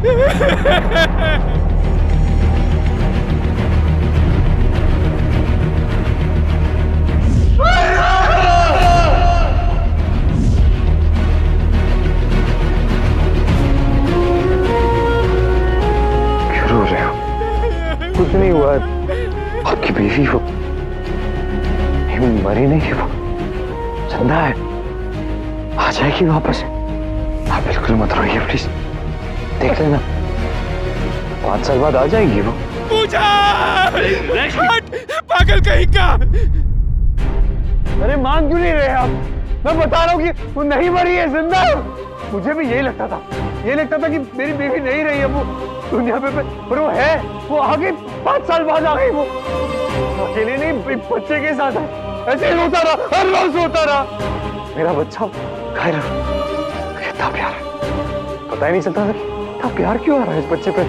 क्यों रो रहे हो? कुछ नहीं हुआ। आपकी बीवी वो मरी नहीं है, वो जिंदा है, आ जाएगी वापस। आप बिल्कुल मत रोइए प्लीज, देख लेना 5 साल बाद आ जाएगी वो। पूजा! हट, पागल कहीं का! अरे मान क्यों नहीं रहे आप? मैं बता रहा हूँ कि वो नहीं मरी है, जिंदा है। मुझे भी यही लगता था, ये लगता था कि मेरी बीवी नहीं रही है वो दुनिया पे, पर वो है, वो आ गई 5 साल बाद आ गई। वो अकेले नहीं, बच्चे के साथ है। ऐसे ही रोता रहा, हर रोज रोता रहा। मेरा बच्चा खैर कितना प्यार है, पता ही नहीं चलता था कि इतना प्यार क्यों आ रहा है इस बच्चे पे।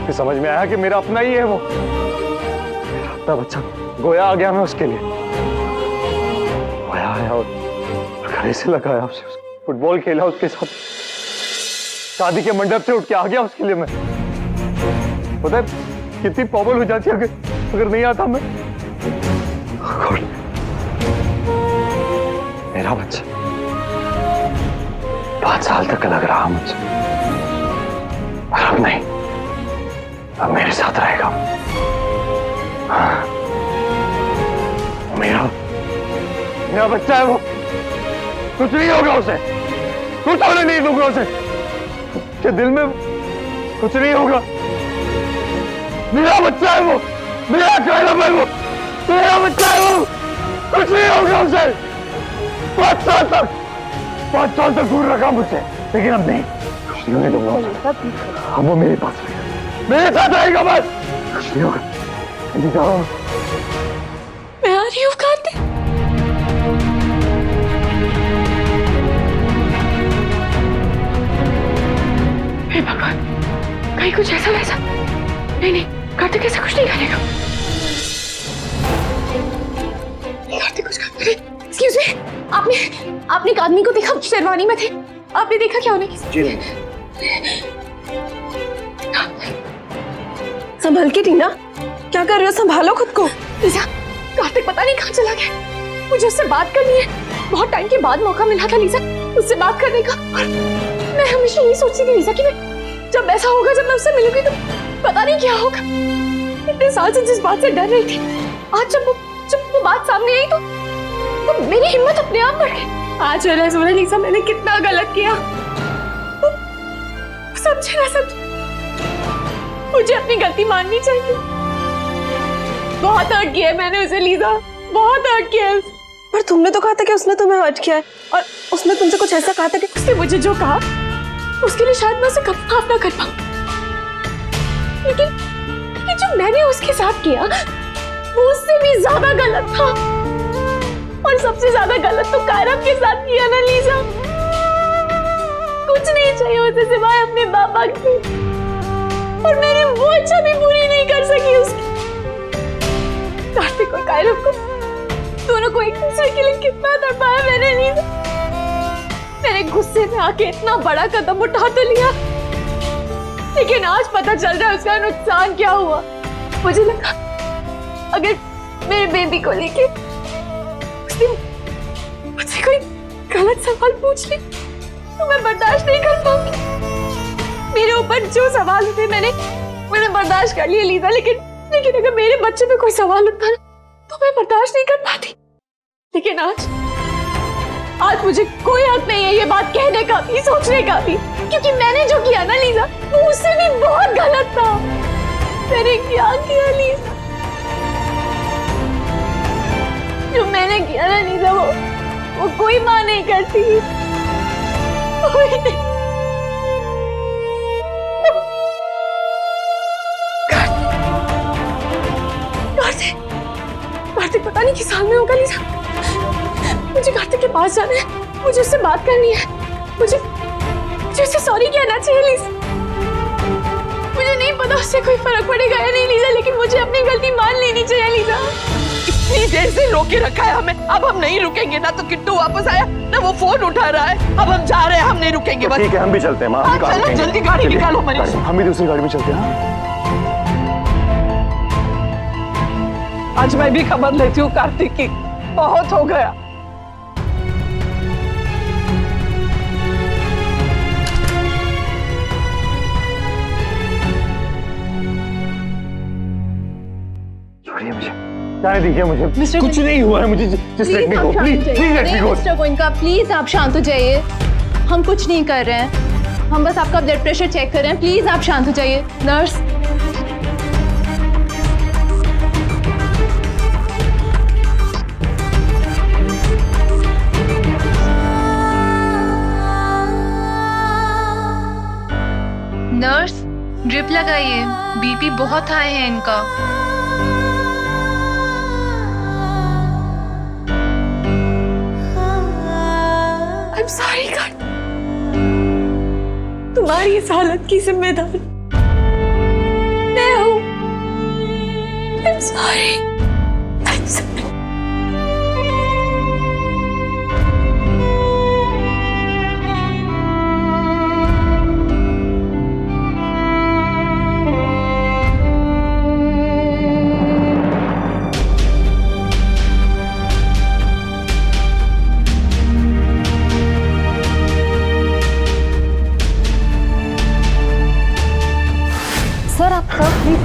फिर समझ में आया कि मेरा अपना ही है वो, मेरा अपना बच्चा। गोया आ गया मैं उसके लिए, गोया आया और गले से लगाया उसे, फुटबॉल खेला उसके साथ, शादी के मंडप से उठ के आ गया उसके लिए मैं। पता है कितनी प्रॉब्लम हो जाती है अगर नहीं आता मैं। मेरा बच्चा 5 साल तक अलग रहा मुझसे, पर अब नहीं, अब मेरे साथ रहेगा। हाँ, मेरा बच्चा है वो, कुछ नहीं होगा उसे, कुछ होने नहीं दूंगा उसे, उसके दिल में कुछ नहीं होगा। मेरा बच्चा है वो, मेरा कहना है वो, मेरा बच्चा है वो, कुछ नहीं होगा उसे। 5 साल तक दूर रखा मुझसे, लेकिन अब नहीं, कुछ नहीं होने दूंगा। अब वो मेरे पास रहेगा, मेरे साथ रहेगा बस, कुछ नहीं होगा। मैं आ रही हूँ कार्तिक। हे भगवान, कहीं कुछ ऐसा वैसा नहीं, कार्तिक ऐसा कुछ नहीं करेगा। कार्तिक कुछ कर रहे। एक्सक्यूज मी, आपने एक आदमी को देखा, शेरवानी में थे, आपने देखा क्या उन्हें? संभल के टीना, क्या कर रहे हो? संभालो खुद को। लीजा, कार्तिक पता नहीं कहाँ चला गया, मुझे उससे बात करनी है। बहुत टाइम के बाद मौका मिला था लीजा उससे बात करने का, और मैं हमेशा यही सोचती थी लीजा कि मैं जब ऐसा होगा, जब मैं उससे मिलूंगी तो पता नहीं क्या होगा। इतने साल से जिस बात से डर रही थी, आज जब वो बात सामने आई तो मेरी हिम्मत अपने आप बढ़ गई। आज रियलाइज हो रहा है लीजा, मैंने कितना गलत किया। समझे ना समझे, मुझे अपनी गलती माननी चाहिए। बहुत हर्ट किया है मैंने उसे लीजा, बहुत हर्ट किया है। पर तुमने तो कहा था कि उसने तुम्हें हर्ट किया है, और उसने तुमसे कुछ ऐसा कहा था कि उसने मुझे जो कहा उसके लिए शायद मैं उसे कभी माफ ना कर पाऊं, लेकिन जो मैंने उसके साथ किया वो उससे भी ज्यादा गलत था। और सबसे ज्यादा गलत तो कायरम के साथ किया ना लीजा। कुछ नहीं चाहिए उसे सिवाय अपने पापा के, और मैंने वो इच्छा भी पूरी नहीं कर सकी उसकी। कार्तिक और कायरम को, दोनों को एक दूसरे के लिए कितना तड़पाया मैंने लीजा। मैंने गुस्से में आके इतना बड़ा कदम उठा तो लिया, लेकिन आज पता चल रहा है उसका नुकसान क्या हुआ। मुझे लगा अगर मेरे बेबी को लेके उसने मुझसे कोई गलत सवाल पूछ ले तो मैं बर्दाश्त नहीं कर पाऊंगी। मेरे ऊपर जो सवाल थे मैंने बर्दाश्त कर लिए लीजा, लेकिन अगर मेरे बच्चे पे कोई सवाल उठता ना तो मैं बर्दाश्त नहीं कर पाती। लेकिन आज मुझे कोई हक नहीं है ये बात कहने का भी, सोचने का भी, क्योंकि मैंने जो किया ना लीजा वो उससे भी बहुत गलत था। मैंने क्या किया लीजा, जो मैंने किया ना लीजा वो कोई माँ नहीं करती, कोई नहीं। कार्तिक पता नहीं किस हाल में होगा लीजा। मुझे कार्तिक के पास जाना है, मुझे उससे बात करनी है, मुझे उससे सॉरी कहना चाहिए लीजा। मुझे नहीं पता उससे कोई फर्क पड़ेगा या नहीं लीजा, लेकिन मुझे अपनी गलती मान लेनी चाहिए लीजा। इतनी देर से रोके रखा है हमें, अब हम नहीं रुकेंगे। ना तो किट्टू वापस आया, ना वो फोन उठा रहा है। अब हम जा रहे हैं, हम नहीं रुकेंगे बस। ठीक है, हम भी चलते हैं माँ। हाँ, चलो जल्दी गाड़ी निकालो मनीष। हम भी दूसरी गाड़ी में चलते हैं। आज मैं भी खबर लेती हूँ कार्तिक की, बहुत हो गया। छोड़िए मुझे, जाने दीजिए मुझे। कुछ नहीं हुआ है मुझे। Just let me go please, please let me go. Mister Goenka please आप शांत हो जाइए। हम कुछ नहीं कर रहे हैं, हम बस आपका ब्लड प्रेशर चेक कर रहे हैं। प्लीज आप शांत हो जाइए। नर्स, नर्स ड्रिप लगाइए, बीपी बहुत हाई है इनका। I'm sorry God, तुम्हारी इस हालत की जिम्मेदार मैं हूँ। I'm sorry, I'm sorry। Sir आप प्लीज।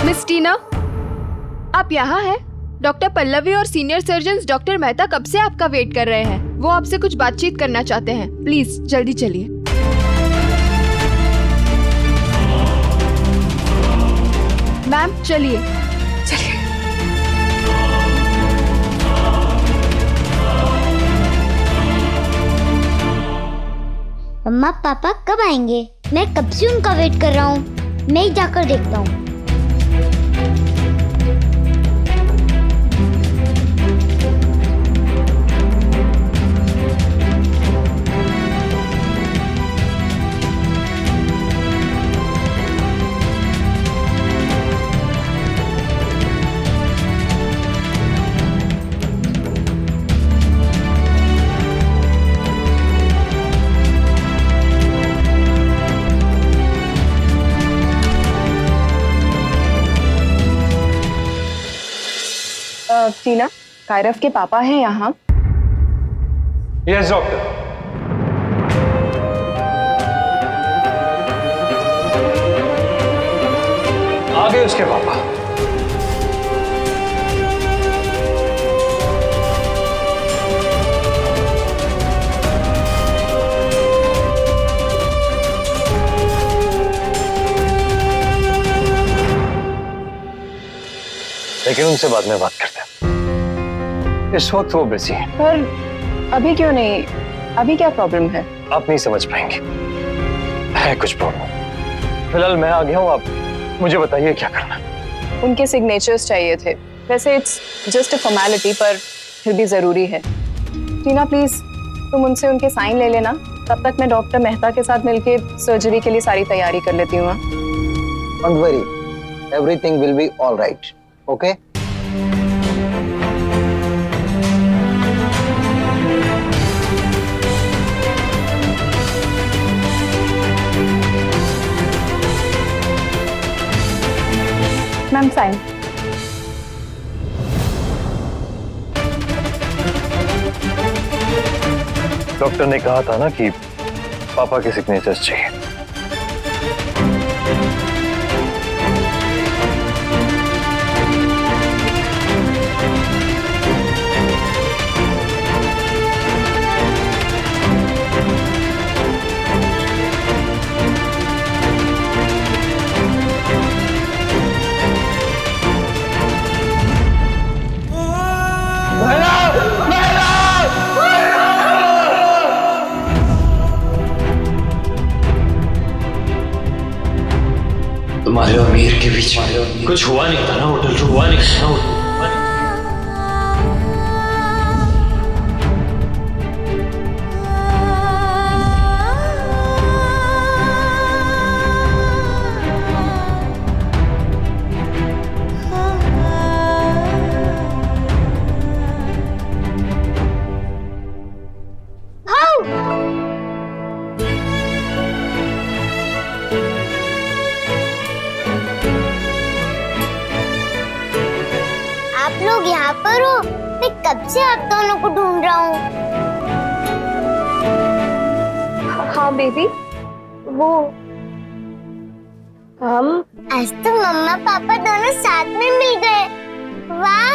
मिस टीना, आप यहाँ हैं? डॉक्टर पल्लवी और सीनियर सर्जन डॉक्टर मेहता कब से आपका वेट कर रहे हैं। वो आपसे कुछ बातचीत करना चाहते हैं। प्लीज जल्दी चलिए। मैम चलिए। चलिए। मम्मा पापा कब आएंगे? मैं कब से उनका वेट कर रहा हूँ। मैं ही जाकर देखता हूँ। टीना, कायरव के पापा हैं यहाँ। Yes doctor. आ गए उसके पापा। लेकिन उनसे बाद में बात करते हैं, इस वक्त वो बिजी है। पर अभी क्यों नहीं? अभी क्या प्रॉब्लम है? आप नहीं समझ पाएंगे, है कुछ प्रॉब्लम। फिलहाल मैं आ गया हूँ, आप मुझे बताइए क्या करना है। उनके सिग्नेचर्स चाहिए थे। वैसे इट्स जस्ट अ फॉर्मेलिटी, पर फिर भी जरूरी है। टीना प्लीज तुम उनसे उनके साइन ले लेना। तब तक मैं डॉक्टर मेहता के साथ मिलके सर्जरी के लिए सारी तैयारी कर लेती हूँ। Don't worry, everything will be all right. Okay? Ma'am sign. Doctor ने कहा था ना कि पापा के सिग्नेचर्स चाहिए। तुम्हारे और मीर के बीच कुछ हुआ नहीं था ना होटल, हुआ नहीं था ना होटल। आप लोग यहाँ पर हो? मैं कब से आप दोनों को ढूंढ रहा हूँ। हाँ बेबी, वो हम आज तो मम्मा पापा दोनों साथ में मिल गए। वाह!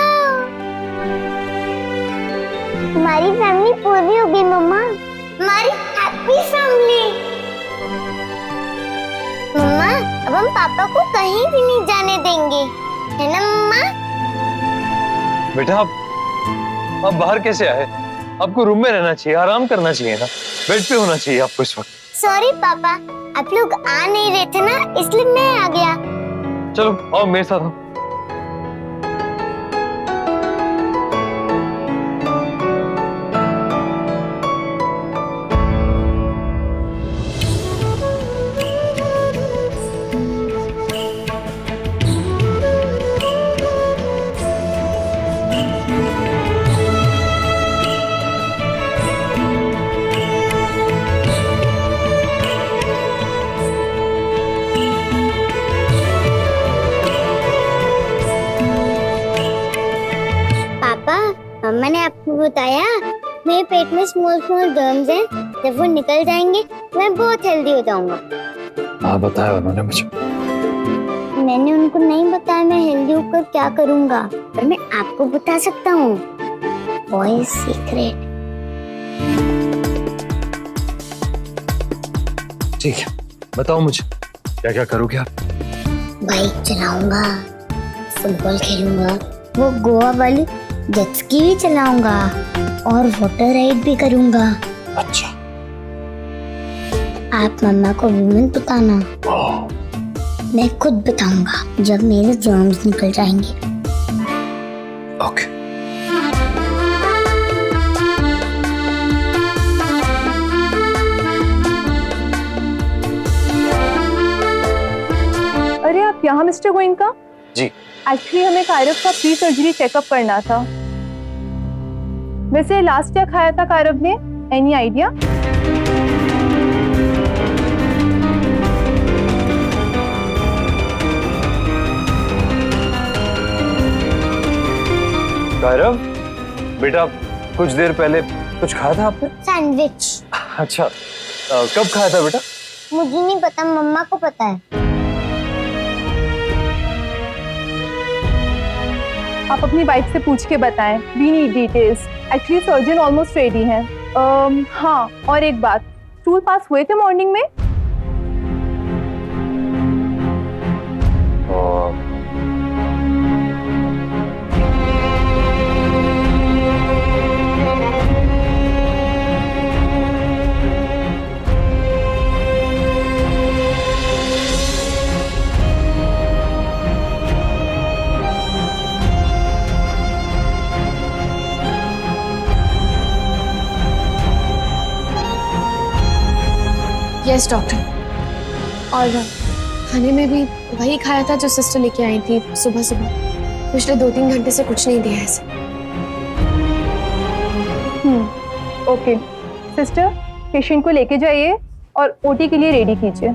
हमारी फैमिली पूरी हो गई मम्मा। हमारी हैप्पी फैमिली। मम्मा, अब हम पापा को कहीं भी नहीं जाने देंगे, है ना मम्मा? बेटा आप बाहर कैसे आए? आपको रूम में रहना चाहिए, आराम करना चाहिए ना, बेड पे होना चाहिए आपको इस वक्त। सॉरी पापा, आप लोग आ नहीं रहे थे ना, इसलिए मैं आ गया। चलो आओ मेरे साथ आओ। मम्मा ने आपको बताया मेरे पेट में स्मॉल स्मॉल जर्म्स हैं, जब वो निकल जाएंगे मैं बहुत हेल्दी हो जाऊंगा। हाँ बताया उन्होंने मुझे। मैंने उनको नहीं बताया मैं हेल्दी होकर क्या करूंगा, पर मैं आपको बता सकता हूँ। Boys secret. ठीक है, बताओ मुझे क्या क्या करोगे आप? बाइक चलाऊंगा, फुटबॉल खेलूंगा, वो गोवा वाली जेट स्की भी चलाऊंगा और वाटर राइड भी करूंगा। अच्छा। आप मम्मा को भी मत बताना, मैं खुद बताऊंगा जब मेरे जर्म्स निकल जाएंगे। ओके। अरे आप यहाँ मिस्टर गोइंका? जी। एक्चुअली हमें कायरव का प्री सर्जरी चेकअप करना था। वैसे लास्ट क्या खाया था कायरव ने? Any idea? कायरव बेटा, कुछ देर पहले कुछ खाया था आपने? सैंडविच। अच्छा, कब खाया था बेटा? मुझे नहीं पता, मम्मा को पता है। आप अपनी वाइफ से पूछ के बताएं। We need details. Actually surgeon almost ready है। हाँ, और एक बात, स्टूल पास हुए थे मॉर्निंग में? यस डॉक्टर, और खाने में भी वही खाया था जो सिस्टर लेके आई थी सुबह सुबह। पिछले 2-3 घंटे से कुछ नहीं दिया ऐसे। ओके सिस्टर, पेशेंट को लेके जाइए और ओटी के लिए रेडी कीजिए।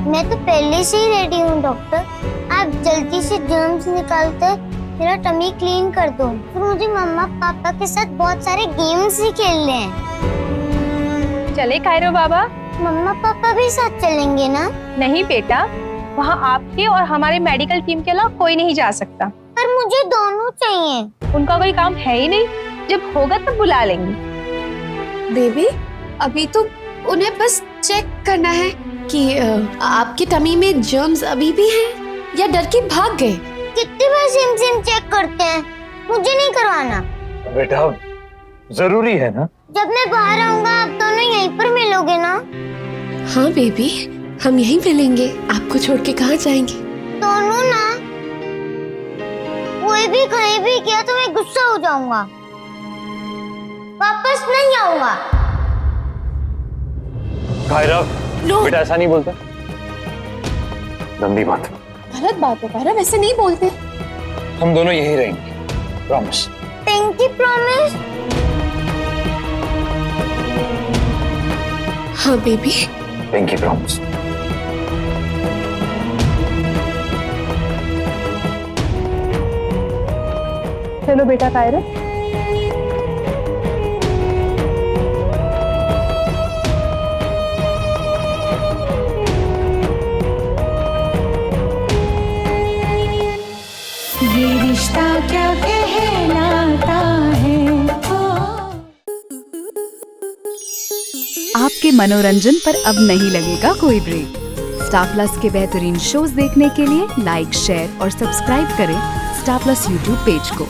मैं तो पहले से ही रेडी हूँ डॉक्टर। आप जल्दी से जर्म्स निकालते मेरा टमी क्लीन कर दो, फिर मुझे मम्मा पापा के साथ बहुत सारे गेम्स भी खेलने हैं। चले कायरो बाबा? मम्मा पापा भी साथ चलेंगे ना? नहीं बेटा, वहाँ आपके और हमारे मेडिकल टीम के अलावा कोई नहीं जा सकता। पर मुझे दोनों चाहिए। उनका कोई काम है ही नहीं, जब होगा तब बुला लेंगे। बेबी, अभी तो उन्हें बस चेक करना है कि आपकी टमी में जर्म्स अभी भी हैं या डर के भाग गए। कितनी बार सिम सिम चेक करते हैं, मुझे नहीं करवाना। बेटा जरूरी है ना? जब मैं बाहर आऊंगा आप दोनों यहीं पर मिलोगे ना? हाँ बेबी, हम यहीं मिलेंगे, आपको छोड़ के कहाँ जाएंगे। दोनों ना, कोई भी कहीं भी किया तो मैं गुस्सा हो जाऊंगा, वापस नहीं आऊंगा। कायरा, नो। बेटा ऐसा नहीं बोलते, गंदी बात। गलत बात है कायरा, वैसे नहीं बोलते। हम दोनों यहीं रहेंगे, प्रॉमिस। Pinky promise? हाँ बेबी। Pinky promise. चलो बेटा कायरो। ये रिश्ता क्या कहलाता है। आपके मनोरंजन पर अब नहीं लगेगा कोई ब्रेक। स्टार प्लस के बेहतरीन शोज देखने के लिए लाइक, शेयर और सब्सक्राइब करें स्टार प्लस यूट्यूब पेज को।